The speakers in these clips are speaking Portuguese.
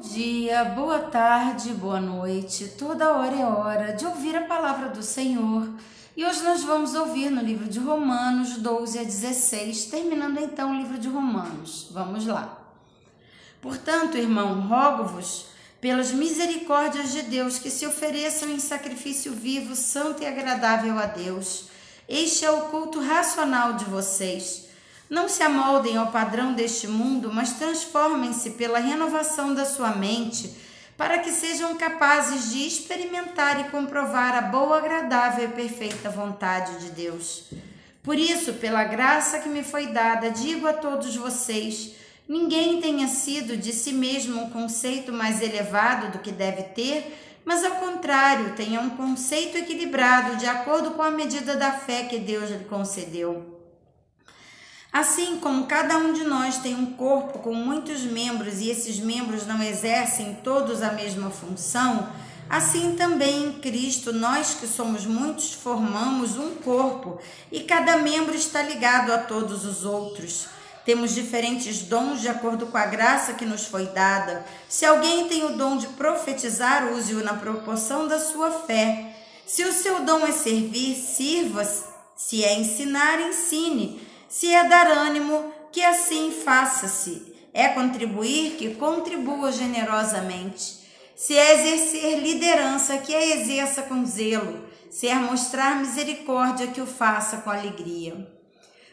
Bom dia, boa tarde, boa noite. Toda hora é hora de ouvir a palavra do Senhor. E hoje nós vamos ouvir no livro de Romanos 12 a 16, terminando então o livro de Romanos. Vamos lá. Portanto, irmão, rogo-vos, pelas misericórdias de Deus, que se ofereçam em sacrifício vivo, santo e agradável a Deus. Este é o culto racional de vocês. Não se amoldem ao padrão deste mundo, mas transformem-se pela renovação da sua mente, para que sejam capazes de experimentar e comprovar a boa, agradável e perfeita vontade de Deus. Por isso, pela graça que me foi dada, digo a todos vocês: ninguém tenha sido de si mesmo um conceito mais elevado do que deve ter, mas ao contrário, tenha um conceito equilibrado, de acordo com a medida da fé que Deus lhe concedeu. Assim como cada um de nós tem um corpo com muitos membros e esses membros não exercem todos a mesma função, assim também em Cristo nós que somos muitos formamos um corpo e cada membro está ligado a todos os outros. Temos diferentes dons de acordo com a graça que nos foi dada. Se alguém tem o dom de profetizar, use-o na proporção da sua fé. Se o seu dom é servir, sirva. Se é ensinar, ensine. Se é dar ânimo, que assim faça-se. É contribuir, que contribua generosamente. Se é exercer liderança, que a exerça com zelo. Se é mostrar misericórdia, que o faça com alegria.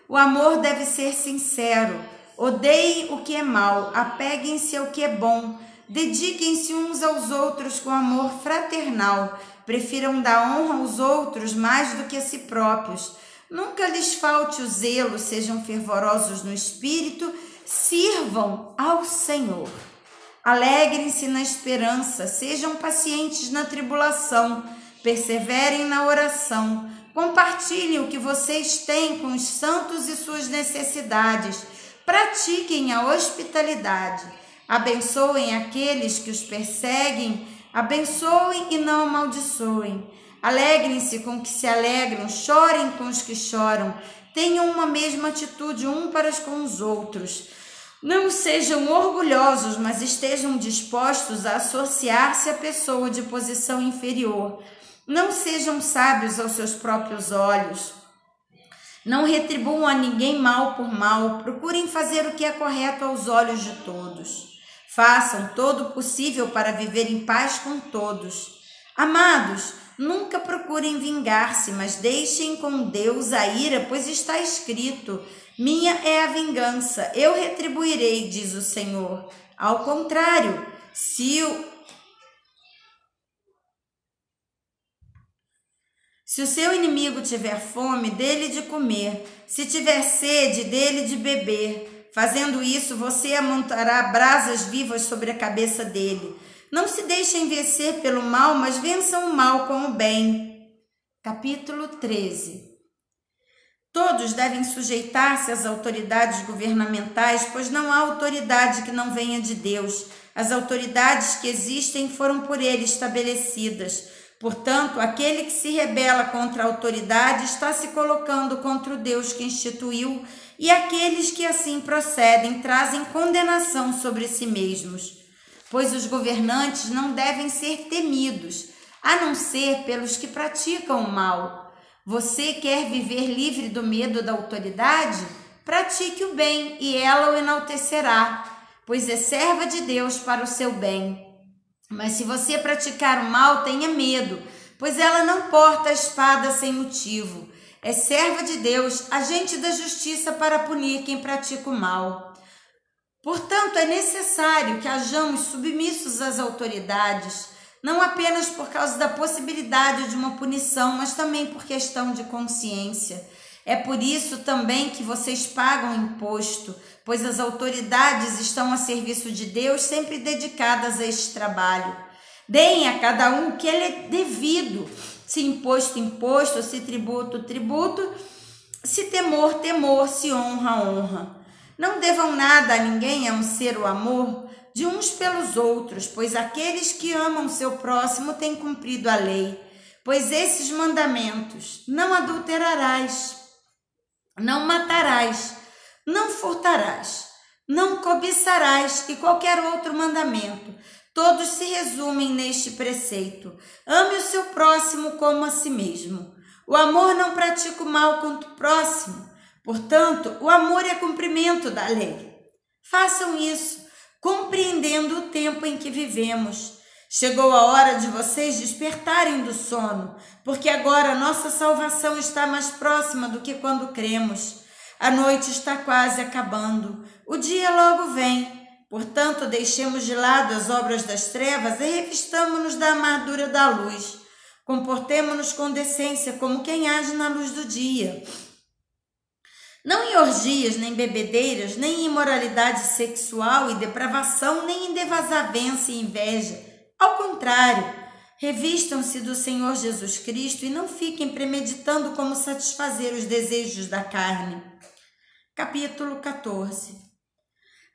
O amor deve ser sincero. Odeiem o que é mal, apeguem-se ao que é bom. Dediquem-se uns aos outros com amor fraternal. Prefiram dar honra aos outros mais do que a si próprios. Nunca lhes falte o zelo, sejam fervorosos no espírito, sirvam ao Senhor. Alegrem-se na esperança, sejam pacientes na tribulação, perseverem na oração, compartilhem o que vocês têm com os santos e suas necessidades, pratiquem a hospitalidade, abençoem aqueles que os perseguem, abençoem e não amaldiçoem. Alegrem-se com os que se alegram, chorem com os que choram, tenham uma mesma atitude uns para com os outros. Não sejam orgulhosos, mas estejam dispostos a associar-se à pessoa de posição inferior. Não sejam sábios aos seus próprios olhos. Não retribuam a ninguém mal por mal, procurem fazer o que é correto aos olhos de todos. Façam todo o possível para viver em paz com todos. Amados, nunca procurem vingar-se, mas deixem com Deus a ira, pois está escrito: minha é a vingança, eu retribuirei, diz o Senhor. Ao contrário, se o seu inimigo tiver fome, dê-lhe de comer, se tiver sede, dê-lhe de beber. Fazendo isso, você amontoará brasas vivas sobre a cabeça dele. Não se deixem vencer pelo mal, mas vençam o mal com o bem. Capítulo 13. Todos devem sujeitar-se às autoridades governamentais, pois não há autoridade que não venha de Deus. As autoridades que existem foram por ele estabelecidas. Portanto, aquele que se rebela contra a autoridade está se colocando contra o Deus que instituiu, e aqueles que assim procedem trazem condenação sobre si mesmos. Pois os governantes não devem ser temidos, a não ser pelos que praticam o mal. Você quer viver livre do medo da autoridade? Pratique o bem e ela o enaltecerá, pois é serva de Deus para o seu bem. Mas se você praticar o mal, tenha medo, pois ela não porta a espada sem motivo. É serva de Deus, agente da justiça para punir quem pratica o mal. Portanto, é necessário que hajamos submissos às autoridades, não apenas por causa da possibilidade de uma punição, mas também por questão de consciência. É por isso também que vocês pagam imposto, pois as autoridades estão a serviço de Deus, sempre dedicadas a este trabalho. Deem a cada um o que lhe é devido, se imposto, imposto, se tributo, tributo, se temor, temor, se honra, honra. Não devam nada a ninguém a não ser o amor de uns pelos outros, pois aqueles que amam seu próximo têm cumprido a lei. Pois esses mandamentos: não adulterarás, não matarás, não furtarás, Não cobiçarás e qualquer outro mandamento. Todos se resumem neste preceito: ame o seu próximo como a si mesmo. O amor não pratica o mal contra o próximo. Portanto, o amor é cumprimento da lei. Façam isso, compreendendo o tempo em que vivemos. Chegou a hora de vocês despertarem do sono, porque agora nossa salvação está mais próxima do que quando cremos. A noite está quase acabando, o dia logo vem. Portanto, deixemos de lado as obras das trevas e revistamo-nos da armadura da luz. Comportemo-nos com decência como quem age na luz do dia. Não em orgias, nem bebedeiras, nem em imoralidade sexual e depravação, nem em desavença e inveja. Ao contrário, revistam-se do Senhor Jesus Cristo e não fiquem premeditando como satisfazer os desejos da carne. Capítulo 14.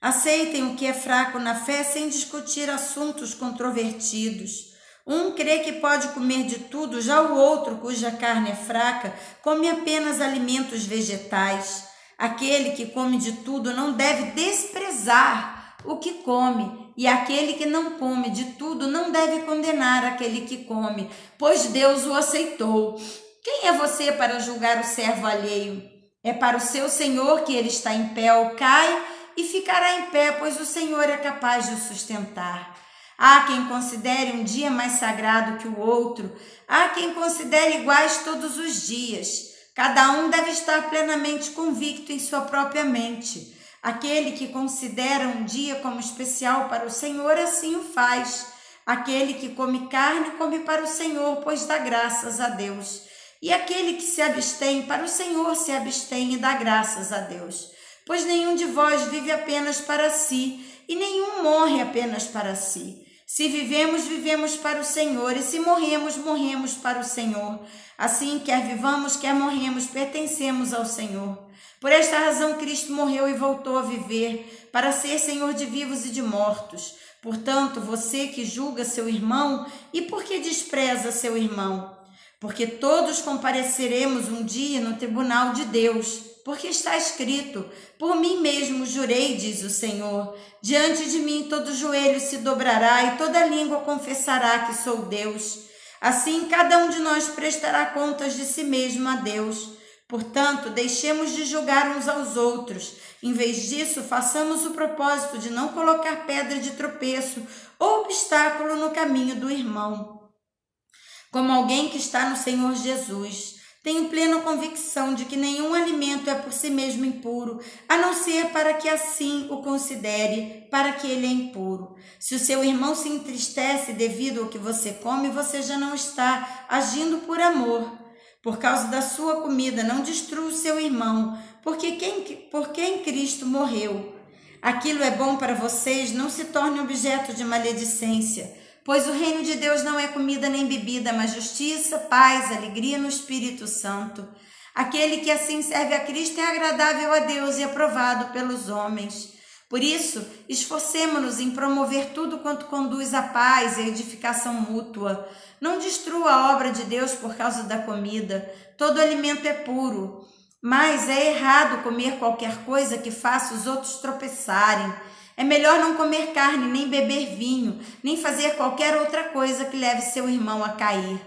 Aceitem o que é fraco na fé sem discutir assuntos controvertidos. Um crê que pode comer de tudo, já o outro, cuja carne é fraca, come apenas alimentos vegetais. Aquele que come de tudo não deve desprezar o que come, e aquele que não come de tudo não deve condenar aquele que come, pois Deus o aceitou. Quem é você para julgar o servo alheio? É para o seu Senhor que ele está em pé ou cai, e ficará em pé, pois o Senhor é capaz de o sustentar. Há quem considere um dia mais sagrado que o outro, há quem considere iguais todos os dias. Cada um deve estar plenamente convicto em sua própria mente. Aquele que considera um dia como especial para o Senhor, assim o faz. Aquele que come carne, come para o Senhor, pois dá graças a Deus. E aquele que se abstém, para o Senhor se abstém e dá graças a Deus. Pois nenhum de vós vive apenas para si, e nenhum morre apenas para si. Se vivemos, vivemos para o Senhor, e se morremos, morremos para o Senhor. Assim, quer vivamos, quer morremos, pertencemos ao Senhor. Por esta razão, Cristo morreu e voltou a viver, para ser Senhor de vivos e de mortos. Portanto, você que julga seu irmão, e por que despreza seu irmão? Porque todos compareceremos um dia no tribunal de Deus. Porque está escrito: por mim mesmo jurei, diz o Senhor, diante de mim todo joelho se dobrará e toda língua confessará que sou Deus. Assim, cada um de nós prestará contas de si mesmo a Deus. Portanto, deixemos de julgar uns aos outros. Em vez disso, façamos o propósito de não colocar pedra de tropeço ou obstáculo no caminho do irmão. Como alguém que está no Senhor Jesus, tenho plena convicção de que nenhum alimento é por si mesmo impuro, a não ser para que assim o considere, para que ele é impuro. Se o seu irmão se entristece devido ao que você come, você já não está agindo por amor. Por causa da sua comida, não destrua o seu irmão, por quem Cristo morreu. Aquilo é bom para vocês, não se torne objeto de maledicência. Pois o reino de Deus não é comida nem bebida, mas justiça, paz, alegria no Espírito Santo. Aquele que assim serve a Cristo é agradável a Deus e aprovado pelos homens. Por isso, esforcemo-nos em promover tudo quanto conduz à paz e à edificação mútua. Não destrua a obra de Deus por causa da comida. Todo alimento é puro, mas é errado comer qualquer coisa que faça os outros tropeçarem. É melhor não comer carne, nem beber vinho, nem fazer qualquer outra coisa que leve seu irmão a cair.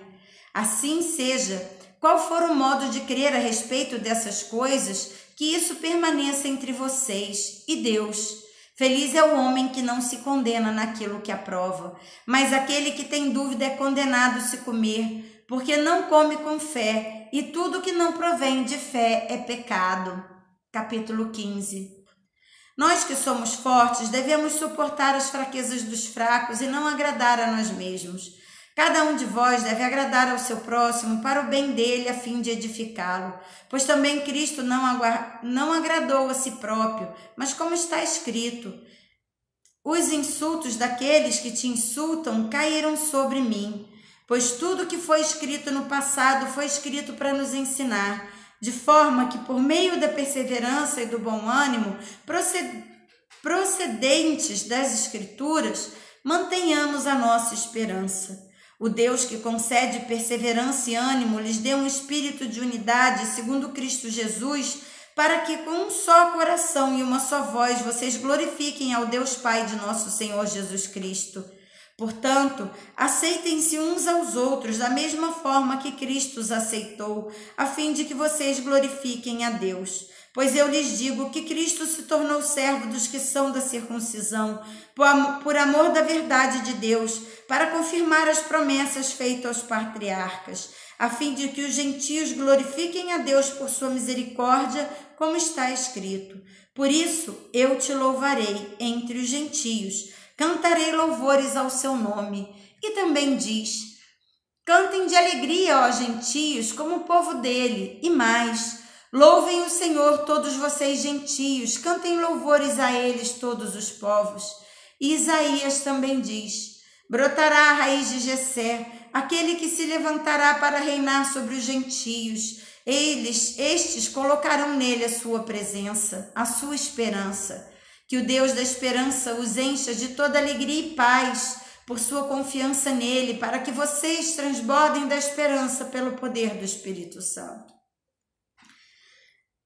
Assim seja, qual for o modo de crer a respeito dessas coisas, que isso permaneça entre vocês e Deus. Feliz é o homem que não se condena naquilo que aprova, mas aquele que tem dúvida é condenado se comer, porque não come com fé, e tudo que não provém de fé é pecado. Capítulo 15. Nós que somos fortes devemos suportar as fraquezas dos fracos e não agradar a nós mesmos. Cada um de vós deve agradar ao seu próximo para o bem dele, a fim de edificá-lo. Pois também Cristo não agradou a si próprio, mas como está escrito: os insultos daqueles que te insultam caíram sobre mim. Pois tudo que foi escrito no passado foi escrito para nos ensinar, de forma que, por meio da perseverança e do bom ânimo procedentes das Escrituras, mantenhamos a nossa esperança. O Deus que concede perseverança e ânimo lhes dê um espírito de unidade, segundo Cristo Jesus, para que com um só coração e uma só voz vocês glorifiquem ao Deus Pai de nosso Senhor Jesus Cristo. Portanto, aceitem-se uns aos outros da mesma forma que Cristo os aceitou, a fim de que vocês glorifiquem a Deus. Pois eu lhes digo que Cristo se tornou servo dos que são da circuncisão, por amor da verdade de Deus, para confirmar as promessas feitas aos patriarcas, a fim de que os gentios glorifiquem a Deus por sua misericórdia, como está escrito. Por isso eu te louvarei entre os gentios, cantarei louvores ao seu nome. E também diz: cantem de alegria, ó gentios, como o povo dele. E mais: louvem o Senhor todos vocês gentios, cantem louvores a eles todos os povos. E Isaías também diz: brotará a raiz de Jessé, aquele que se levantará para reinar sobre os gentios. Estes colocarão nele a sua presença, a sua esperança. Que o Deus da esperança os encha de toda alegria e paz por sua confiança nele, para que vocês transbordem da esperança pelo poder do Espírito Santo.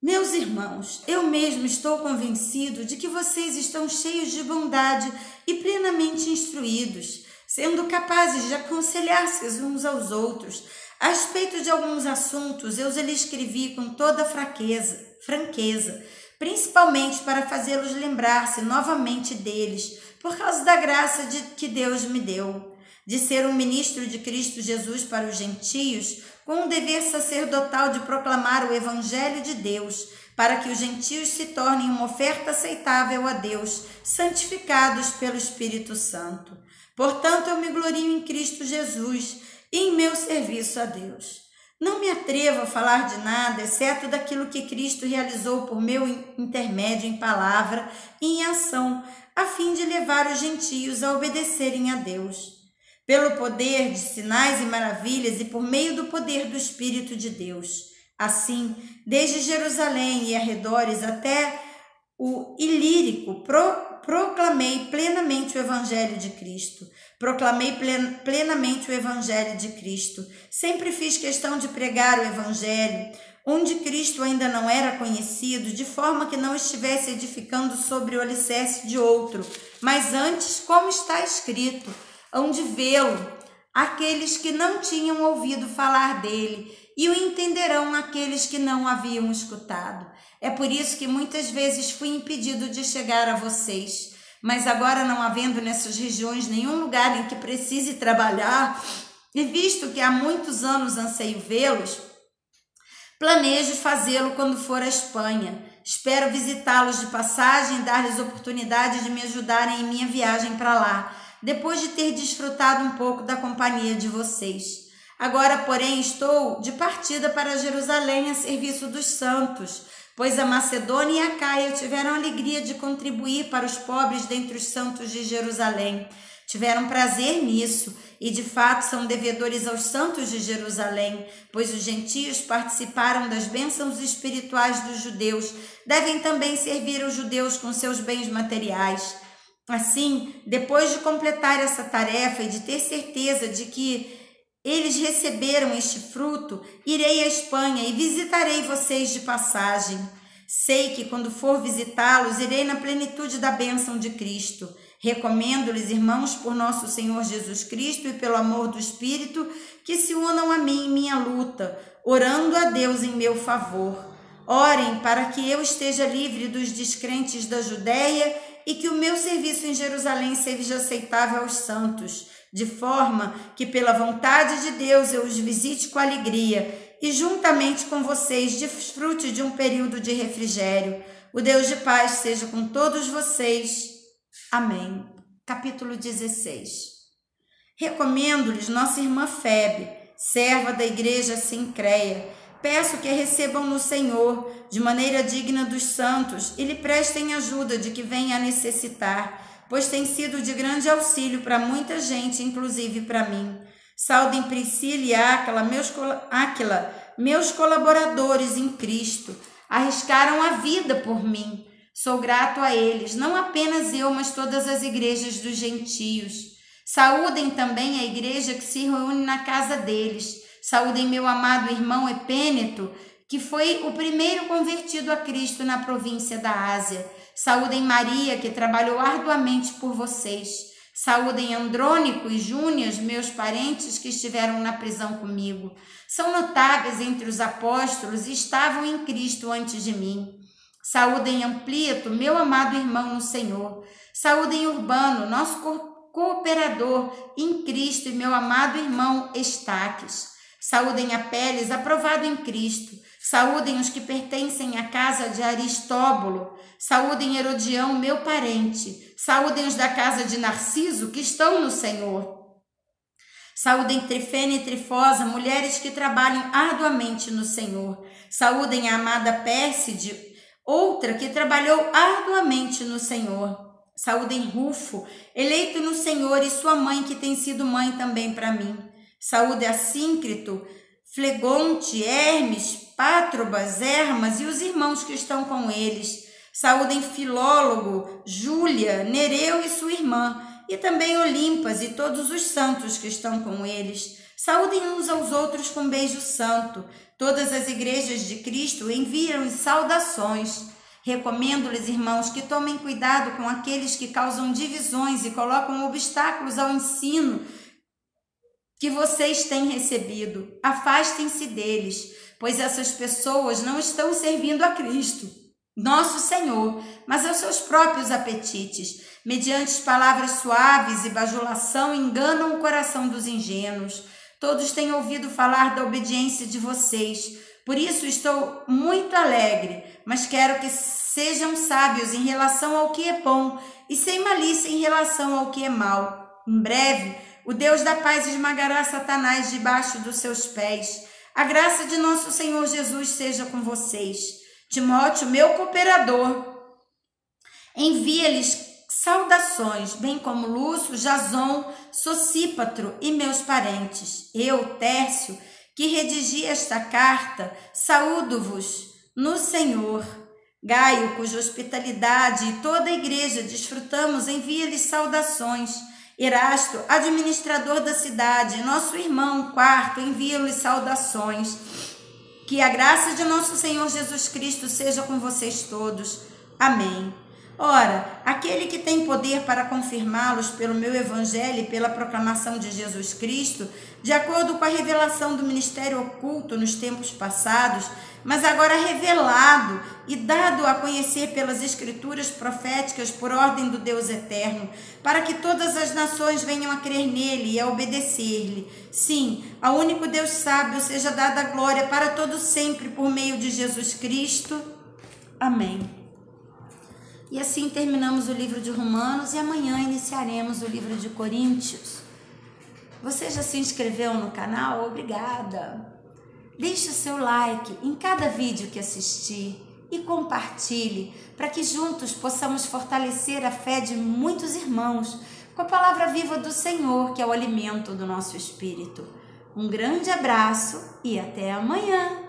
Meus irmãos, eu mesmo estou convencido de que vocês estão cheios de bondade e plenamente instruídos, sendo capazes de aconselhar-se uns aos outros. A respeito de alguns assuntos, eu lhes escrevi com toda franqueza, principalmente para fazê-los lembrar-se novamente deles, por causa da graça que Deus me deu, de ser um ministro de Cristo Jesus para os gentios, com o dever sacerdotal de proclamar o Evangelho de Deus, para que os gentios se tornem uma oferta aceitável a Deus, santificados pelo Espírito Santo. Portanto, eu me glorio em Cristo Jesus e em meu serviço a Deus. Não me atrevo a falar de nada, exceto daquilo que Cristo realizou por meu intermédio em palavra e em ação, a fim de levar os gentios a obedecerem a Deus. Pelo poder de sinais e maravilhas e por meio do poder do Espírito de Deus. Assim, desde Jerusalém e arredores até o Ilírico, proclamei plenamente o Evangelho de Cristo. Proclamei plenamente o Evangelho de Cristo. Sempre fiz questão de pregar o Evangelho, onde Cristo ainda não era conhecido, de forma que não estivesse edificando sobre o alicerce de outro, mas antes, como está escrito, hão de vê-lo aqueles que não tinham ouvido falar dele, e o entenderão aqueles que não haviam escutado. É por isso que muitas vezes fui impedido de chegar a vocês. Mas agora, não havendo nessas regiões nenhum lugar em que precise trabalhar, e visto que há muitos anos anseio vê-los, planejo fazê-lo quando for à Espanha. Espero visitá-los de passagem e dar-lhes oportunidade de me ajudarem em minha viagem para lá, depois de ter desfrutado um pouco da companhia de vocês. Agora, porém, estou de partida para Jerusalém a serviço dos santos, pois a Macedônia e a Caia tiveram a alegria de contribuir para os pobres dentre os santos de Jerusalém. Tiveram prazer nisso e, de fato, são devedores aos santos de Jerusalém, pois os gentios participaram das bênçãos espirituais dos judeus, devem também servir os judeus com seus bens materiais. Assim, depois de completar essa tarefa e de ter certeza de que eles receberam este fruto, irei à Espanha e visitarei vocês de passagem. Sei que quando for visitá-los, irei na plenitude da bênção de Cristo. Recomendo-lhes, irmãos, por nosso Senhor Jesus Cristo e pelo amor do Espírito, que se unam a mim em minha luta, orando a Deus em meu favor. Orem para que eu esteja livre dos descrentes da Judéia e que o meu serviço em Jerusalém seja aceitável aos santos, de forma que, pela vontade de Deus, eu os visite com alegria e, juntamente com vocês, desfrute de um período de refrigério. O Deus de paz seja com todos vocês. Amém. Capítulo 16. Recomendo-lhes nossa irmã Febe, serva da igreja Sincreia. Peço que a recebam no Senhor, de maneira digna dos santos, e lhe prestem ajuda de que venha a necessitar, pois tem sido de grande auxílio para muita gente, inclusive para mim. Saudem Priscila e Áquila, meus colaboradores em Cristo. Arriscaram a vida por mim. Sou grato a eles, não apenas eu, mas todas as igrejas dos gentios. Saúdem também a igreja que se reúne na casa deles. Saúdem meu amado irmão Epêneto, que foi o primeiro convertido a Cristo na província da Ásia. Saúdem Maria, que trabalhou arduamente por vocês. Saúdem Andrônico e Júnias, meus parentes que estiveram na prisão comigo. São notáveis entre os apóstolos e estavam em Cristo antes de mim. Saúdem Amplieto, meu amado irmão no Senhor. Saúdem Urbano, nosso cooperador em Cristo, e meu amado irmão Estaques. Saúdem Apeles, aprovado em Cristo. Saúdem os que pertencem à casa de Aristóbulo. Saúdem Herodião, meu parente. Saúdem os da casa de Narciso, que estão no Senhor. Saúdem Trifena e Trifosa, mulheres que trabalham arduamente no Senhor. Saúdem a amada Pérside, outra que trabalhou arduamente no Senhor. Saúdem Rufo, eleito no Senhor, e sua mãe, que tem sido mãe também para mim. Saúde Assíncrito, Flegonte, Hermes, Pátrobas, Hermas e os irmãos que estão com eles. Saúdem Filólogo, Júlia, Nereu e sua irmã, e também Olimpas e todos os santos que estão com eles. Saúdem uns aos outros com beijo santo. Todas as igrejas de Cristo enviam saudações. Recomendo-lhes, irmãos, que tomem cuidado com aqueles que causam divisões e colocam obstáculos ao ensino que vocês têm recebido. Afastem-se deles, pois essas pessoas não estão servindo a Cristo, nosso Senhor, mas aos seus próprios apetites. Mediante palavras suaves e bajulação, enganam o coração dos ingênuos. Todos têm ouvido falar da obediência de vocês. Por isso estou muito alegre, mas quero que sejam sábios em relação ao que é bom e sem malícia em relação ao que é mal. Em breve, o Deus da paz esmagará Satanás debaixo dos seus pés. A graça de nosso Senhor Jesus seja com vocês. Timóteo, meu cooperador, envia-lhes saudações, bem como Lúcio, Jason, Sosípatro e meus parentes. Eu, Tércio, que redigi esta carta, saúdo-vos no Senhor. Gaio, cuja hospitalidade e toda a igreja desfrutamos, envia-lhes saudações. Erasto, administrador da cidade, nosso irmão Quarto, envia-lhes saudações. Que a graça de nosso Senhor Jesus Cristo seja com vocês todos. Amém. Ora, aquele que tem poder para confirmá-los pelo meu evangelho e pela proclamação de Jesus Cristo, de acordo com a revelação do ministério oculto nos tempos passados, mas agora revelado e dado a conhecer pelas escrituras proféticas por ordem do Deus eterno, para que todas as nações venham a crer nele e a obedecer-lhe. Sim, ao único Deus sábio seja dada a glória para todo sempre por meio de Jesus Cristo. Amém. E assim terminamos o livro de Romanos e amanhã iniciaremos o livro de Coríntios. Você já se inscreveu no canal? Obrigada! Deixe o seu like em cada vídeo que assistir e compartilhe para que juntos possamos fortalecer a fé de muitos irmãos com a palavra viva do Senhor, que é o alimento do nosso espírito. Um grande abraço e até amanhã!